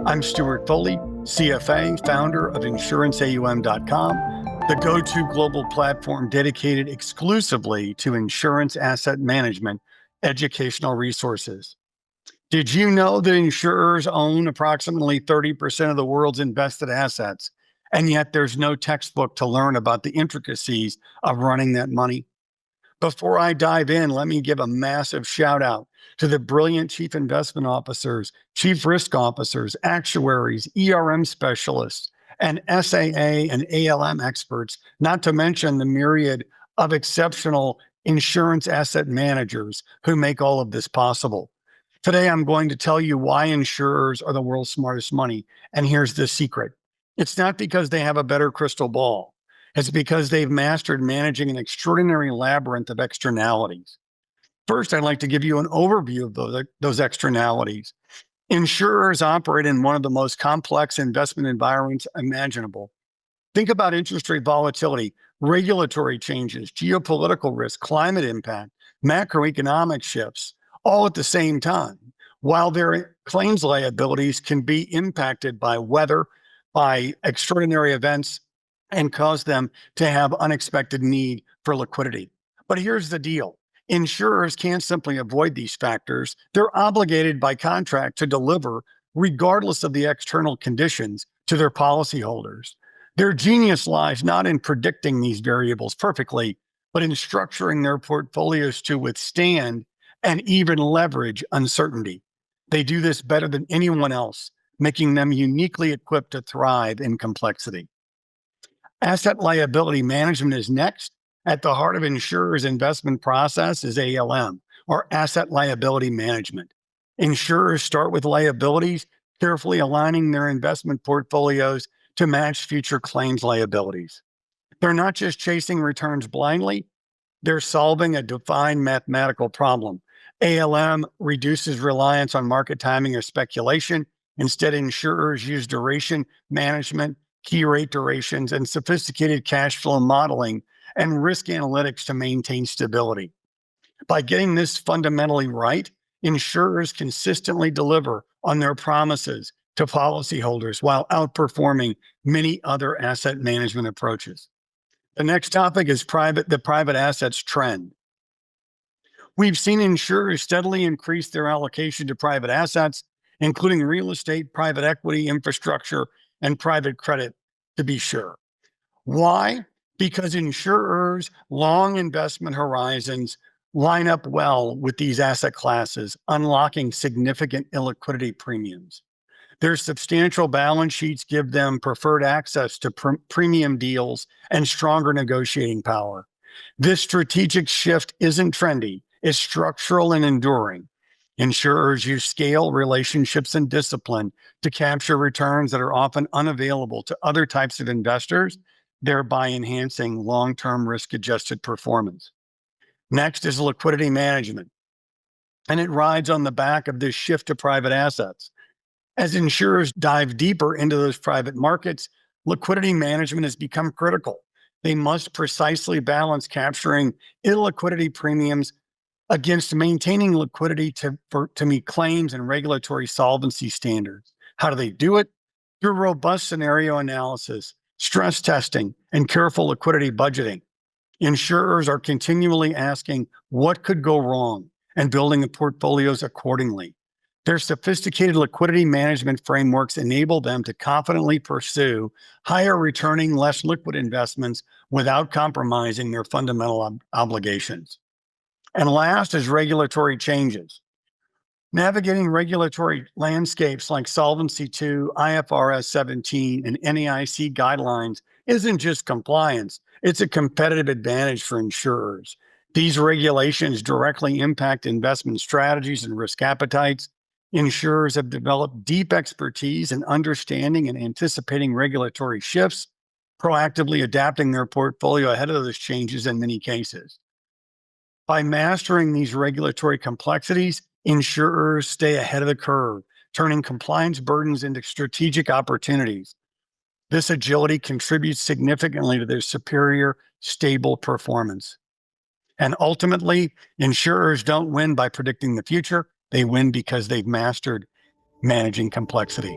I'm Stewart Foley, CFA, founder of insuranceaum.com, the go-to global platform dedicated exclusively to insurance asset management educational resources. Did you know that insurers own approximately 30% of the world's invested assets, and yet there's no textbook to learn about the intricacies of running that money? Before I dive in, let me give a massive shout out to the brilliant chief investment officers, chief risk officers, actuaries, ERM specialists, and SAA and ALM experts, not to mention the myriad of exceptional insurance asset managers who make all of this possible. Today, I'm going to tell you why insurers are the world's smartest money. And here's the secret. It's not because they have a better crystal ball. It's because they've mastered managing an extraordinary labyrinth of externalities. First, I'd like to give you an overview of those externalities. Insurers operate in one of the most complex investment environments imaginable. Think about interest rate volatility, regulatory changes, geopolitical risk, climate impact, macroeconomic shifts, all at the same time, while their claims liabilities can be impacted by weather, by extraordinary events, and cause them to have unexpected need for liquidity. But here's the deal. Insurers can't simply avoid these factors. They're obligated by contract to deliver, regardless of the external conditions, to their policyholders. Their genius lies not in predicting these variables perfectly, but in structuring their portfolios to withstand and even leverage uncertainty. They do this better than anyone else, making them uniquely equipped to thrive in complexity. Asset liability management is next. At the heart of insurers' investment process is ALM, or asset liability management. Insurers start with liabilities, carefully aligning their investment portfolios to match future claims liabilities. They're not just chasing returns blindly, they're solving a defined mathematical problem. ALM reduces reliance on market timing or speculation. Instead, insurers use duration management, key rate durations, and sophisticated cash flow modeling and risk analytics to maintain stability. By getting this fundamentally right, insurers consistently deliver on their promises to policyholders while outperforming many other asset management approaches. The next topic is the private assets trend. We've seen insurers steadily increase their allocation to private assets, including real estate, private equity, infrastructure, and private credit, to be sure. Why? Because insurers' long investment horizons line up well with these asset classes, unlocking significant illiquidity premiums. Their substantial balance sheets give them preferred access to premium deals and stronger negotiating power. This strategic shift isn't trendy, it's structural and enduring. Insurers use scale, relationships, and discipline to capture returns that are often unavailable to other types of investors, thereby enhancing long-term risk-adjusted performance. Next is liquidity management, and it rides on the back of this shift to private assets. As insurers dive deeper into those private markets, liquidity management has become critical. They must precisely balance capturing illiquidity premiums against maintaining liquidity to meet claims and regulatory solvency standards. How do they do it? Through robust scenario analysis, stress testing, and careful liquidity budgeting. Insurers are continually asking what could go wrong and building the portfolios accordingly. Their sophisticated liquidity management frameworks enable them to confidently pursue higher returning, less liquid investments without compromising their fundamental obligations. And last is regulatory changes. Navigating regulatory landscapes like Solvency II, IFRS 17, and NAIC guidelines isn't just compliance, it's a competitive advantage for insurers. These regulations directly impact investment strategies and risk appetites. Insurers have developed deep expertise in understanding and anticipating regulatory shifts, proactively adapting their portfolio ahead of those changes in many cases. By mastering these regulatory complexities, insurers stay ahead of the curve, turning compliance burdens into strategic opportunities. This agility contributes significantly to their superior, stable performance. And ultimately, insurers don't win by predicting the future. They win because they've mastered managing complexity.